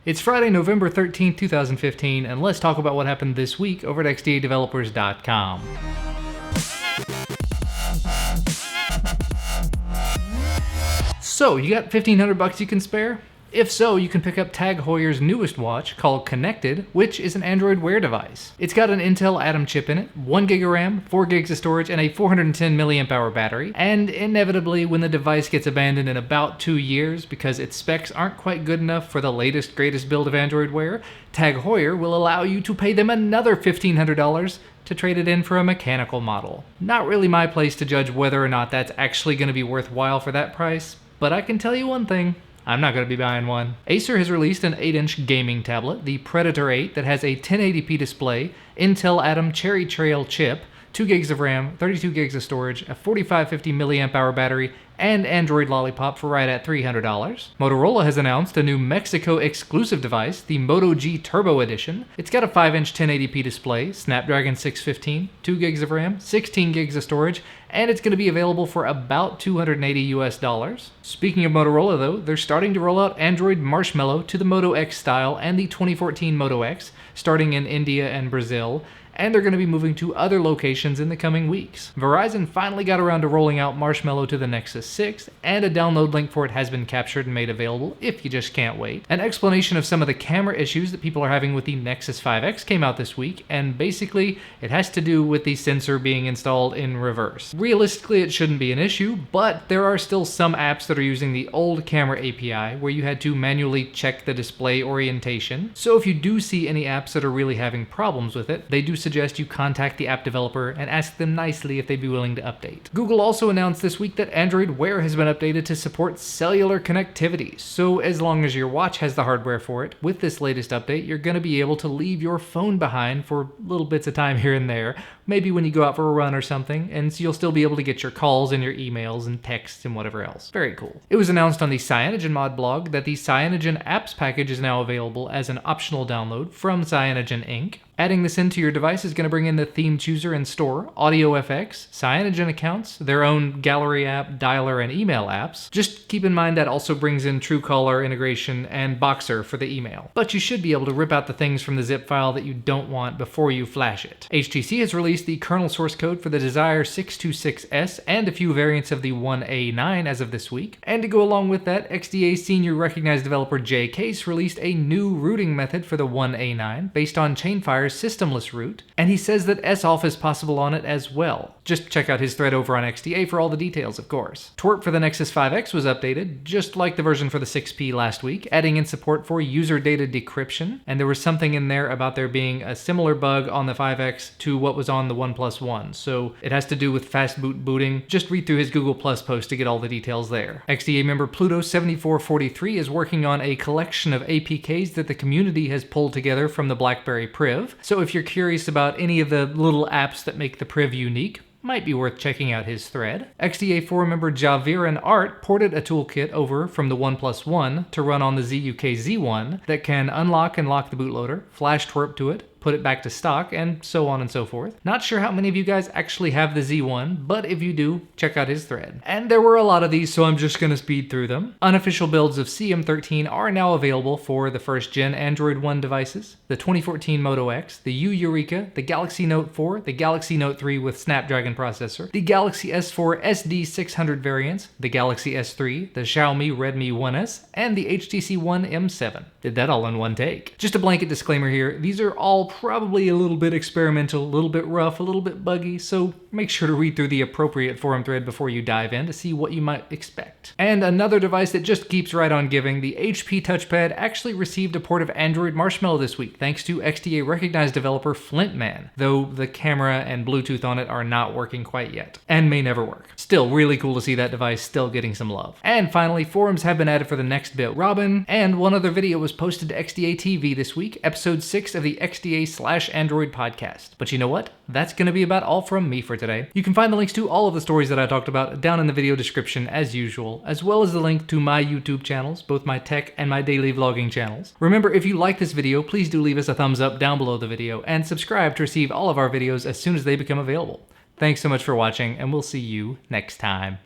It's Friday, November 13th, 2015, and let's talk about what happened this week over at xdadevelopers.com. So, you got $1,500 you can spare? If so, you can pick up TAG Heuer's newest watch called Connected, which is an Android Wear device. It's got an Intel Atom chip in it, 1 GB of RAM, 4 GB of storage, and a 410 milliamp-hour battery. And inevitably, when the device gets abandoned in about 2 years because its specs aren't quite good enough for the latest, greatest build of Android Wear, TAG Heuer will allow you to pay them another $1,500 to trade it in for a mechanical model. Not really my place to judge whether or not that's actually going to be worthwhile for that price, but I can tell you one thing. I'm not going to be buying one. Acer has released an 8-inch gaming tablet, the Predator 8, that has a 1080p display, Intel Atom Cherry Trail chip, 2 GB of RAM, 32 GB of storage, a 4550 milliamp-hour battery, and Android Lollipop for right at $300. Motorola has announced a new Mexico-exclusive device, the Moto G Turbo Edition. It's got a 5-inch 1080p display, Snapdragon 615, 2 GB of RAM, 16 GB of storage, and it's going to be available for about $280 US. Speaking of Motorola though, they're starting to roll out Android Marshmallow to the Moto X style and the 2014 Moto X, starting in India and Brazil, and they're going to be moving to other locations in the coming weeks. Verizon finally got around to rolling out Marshmallow to the Nexus 6, and a download link for it has been captured and made available if you just can't wait. An explanation of some of the camera issues that people are having with the Nexus 5X came out this week, and basically it has to do with the sensor being installed in reverse. Realistically, it shouldn't be an issue, but there are still some apps that are using the old camera API where you had to manually check the display orientation. So if you do see any apps that are really having problems with it, they do suggest you contact the app developer and ask them nicely if they'd be willing to update. Google also announced this week that Android Wear has been updated to support cellular connectivity, so as long as your watch has the hardware for it, with this latest update you're going to be able to leave your phone behind for little bits of time here and there, maybe when you go out for a run or something, and so you'll still be able to get your calls and your emails and texts and whatever else. Very cool. It was announced on the Cyanogen mod blog that the Cyanogen apps package is now available as an optional download from Cyanogen Inc. Adding this into your device is going to bring in the theme chooser and store, audio FX, Cyanogen accounts, their own gallery app, dialer, and email apps. Just keep in mind that also brings in Truecaller integration and Boxer for the email. But you should be able to rip out the things from the zip file that you don't want before you flash it. HTC has released the kernel source code for the Desire 626S and a few variants of the 1A9 as of this week. And to go along with that, XDA senior recognized developer Jay Case released a new rooting method for the 1A9 based on Chainfire's systemless root, and he says that SOFF is possible on it as well. Just check out his thread over on XDA for all the details, of course. Twerp for the Nexus 5X was updated, just like the version for the 6P last week, adding in support for user data decryption, and there was something in there about there being a similar bug on the 5X to what was on the OnePlus One, so it has to do with fast booting. Just read through his Google Plus post to get all the details there. XDA member Pluto7443 is working on a collection of APKs that the community has pulled together from the BlackBerry Priv, so if you're curious about any of the little apps that make the Priv unique, might be worth checking out his thread. XDA forum member Javiran Art ported a toolkit over from the OnePlus One to run on the ZUK Z1 that can unlock and lock the bootloader, flash twerp to it, put it back to stock, and so on and so forth. Not sure how many of you guys actually have the Z1, but if you do, check out his thread. And there were a lot of these, so I'm just gonna speed through them. Unofficial builds of CM13 are now available for the first-gen Android One devices, the 2014 Moto X, the Eureka, the Galaxy Note 4, the Galaxy Note 3 with Snapdragon processor, the Galaxy S4 SD600 variants, the Galaxy S3, the Xiaomi Redmi 1S, and the HTC One M7. Did that all in one take. Just a blanket disclaimer here, these are all probably a little bit experimental, a little bit rough, a little bit buggy, so make sure to read through the appropriate forum thread before you dive in to see what you might expect. And another device that just keeps right on giving, the HP touchpad actually received a port of Android Marshmallow this week thanks to XDA recognized developer Flintman, though the camera and Bluetooth on it are not working quite yet, and may never work. Still really cool to see that device still getting some love. And finally, forums have been added for the next bit Robin, and one other video was posted to XDA TV this week, episode 6 of the XDA/Android podcast. But you know what? That's going to be about all from me for today. You can find the links to all of the stories that I talked about down in the video description as usual, as well as the link to my YouTube channels, both my tech and my daily vlogging channels. Remember, if you like this video, please do leave us a thumbs up down below the video, and subscribe to receive all of our videos as soon as they become available. Thanks so much for watching, and we'll see you next time.